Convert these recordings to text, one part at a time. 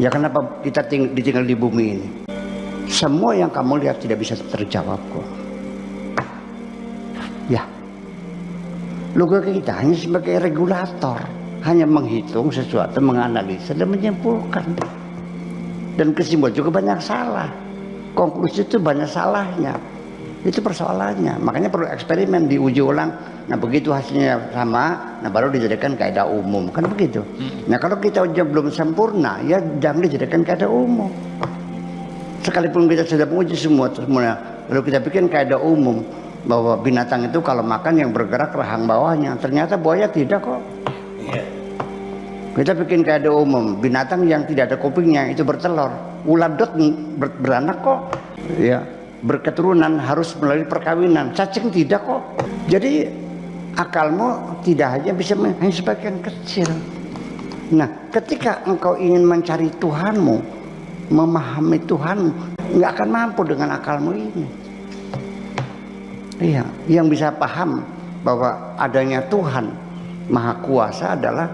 Ya kenapa kita ditinggal di bumi ini? Semua yang kamu lihat tidak bisa terjawab kok. Ya, logika kita hanya sebagai regulator, hanya menghitung sesuatu, menganalisa dan menyimpulkan. Dan kesimpulan juga banyak salah. Konklusi itu banyak salahnya. Itu persoalannya. Makanya perlu eksperimen, diuji ulang. Nah begitu hasilnya sama, nah baru dijadikan kaidah umum. Kan begitu. Nah kalau kita uji belum sempurna, ya jangan dijadikan kaidah umum. Sekalipun kita sudah menguji semuanya, lalu kita bikin kaidah umum bahwa binatang itu kalau makan yang bergerak rahang bawahnya. Ternyata buaya tidak kok. Kita bikin kaidah umum, binatang yang tidak ada kupingnya itu bertelur. Ulat dot beranak kok. Ya, berketurunan harus melalui perkawinan. Cacing tidak kok. Jadi akalmu tidak hanya bisa hanya sebagian kecil. Nah, ketika engkau ingin mencari Tuhanmu, memahami Tuhanmu, nggak akan mampu dengan akalmu ini. Iya, yang bisa paham bahwa adanya Tuhan Maha Kuasa adalah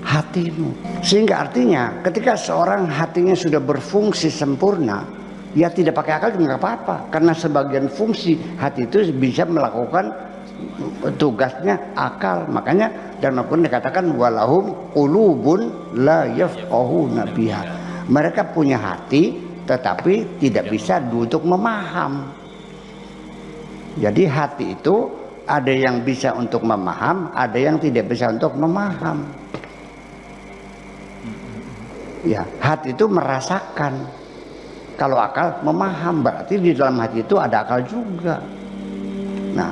hatimu. Sehingga artinya ketika seorang hatinya sudah berfungsi sempurna, ya tidak pakai akal juga nggak apa-apa, karena sebagian fungsi hati itu bisa melakukan tugasnya akal. Makanya dalam Al-Quran dikatakan walahum qulubun la yafqahuna biha. Mereka punya hati tetapi tidak bisa untuk memaham. Jadi hati itu ada yang bisa untuk memaham, ada yang tidak bisa untuk memaham. Ya, hati itu merasakan. Kalau akal memaham, berarti di dalam hati itu ada akal juga. Nah,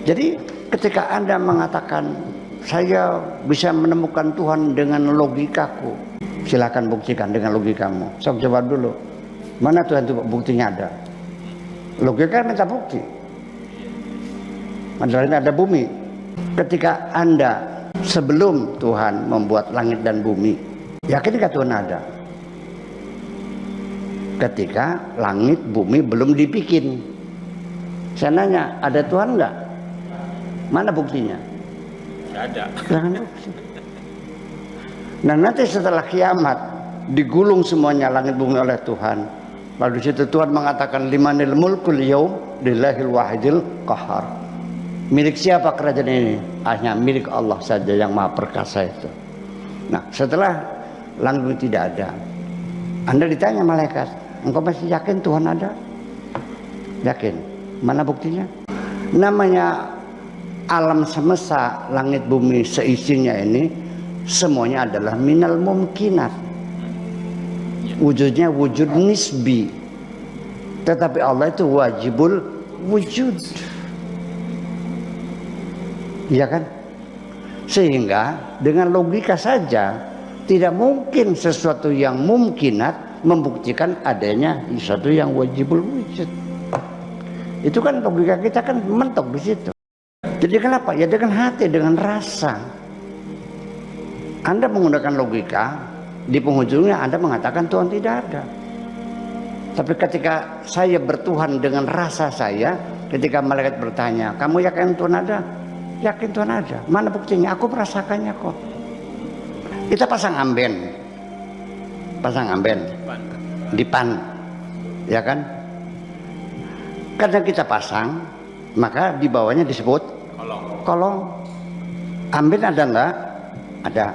jadi ketika Anda mengatakan saya bisa menemukan Tuhan dengan logikaku, silakan buktikan dengan logikamu. Sok coba dulu. Mana Tuhan itu buktinya ada? Logika minta bukti. Ada bumi. Ketika Anda sebelum Tuhan membuat langit dan bumi, yakinkah Tuhan ada? Ketika langit bumi belum dibikin, saya nanya, ada Tuhan nggak? Mana buktinya? Nggak ada. Nah nanti setelah kiamat digulung semuanya langit bumi oleh Tuhan. Lalu di situ Tuhan mengatakan limanil mulkul yaum lillahil wahidil qahar. Milik siapa kerajaan ini? Hanya milik Allah saja yang maha perkasa itu. Nah setelah langit bumi tidak ada, Anda ditanya malaikat, engkau masih yakin Tuhan ada? Yakin. Mana buktinya? Namanya alam semesta, langit bumi seisinya ini semuanya adalah minal mumkinat. Wujudnya wujud nisbi. Tetapi Allah itu wajibul wujud. Iya kan? Sehingga dengan logika saja tidak mungkin sesuatu yang mumkinat membuktikan adanya sesuatu yang wajibul wujud. Itu kan logika kita kan mentok di situ. Jadi kenapa? Ya dengan hati, dengan rasa. Anda menggunakan logika, di penghujungnya Anda mengatakan Tuhan tidak ada. Tapi ketika saya bertuhan dengan rasa saya, ketika malaikat bertanya, kamu yakin Tuhan ada? Yakin Tuhan ada. Mana buktinya? Aku merasakannya kok. Kita pasang amben, dipan, ya kan? Karena kita pasang, maka di bawahnya disebut kolong. Amben ada enggak? Ada.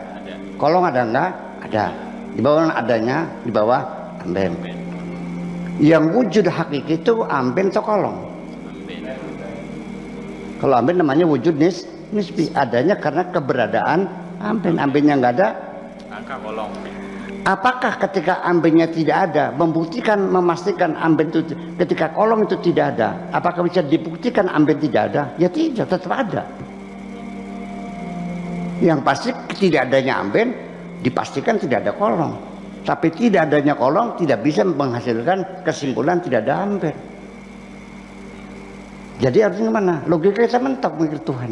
Kolong ada enggak? Ada. Di bawah adanya, di bawah amben. Yang wujud hakiki itu amben atau kolong? Kalau amben namanya wujud nisbi, adanya karena keberadaan amben. Ambennya enggak ada, angka kolong. Apakah ketika ambennya tidak ada membuktikan, memastikan amben itu, ketika kolong itu tidak ada, apakah bisa dibuktikan amben tidak ada? Ya tidak, tetap ada. Yang pasti tidak adanya amben dipastikan tidak ada kolong. Tapi tidak adanya kolong tidak bisa menghasilkan kesimpulan tidak ada amben. Jadi artinya mana? Logika kita mentok mikir Tuhan.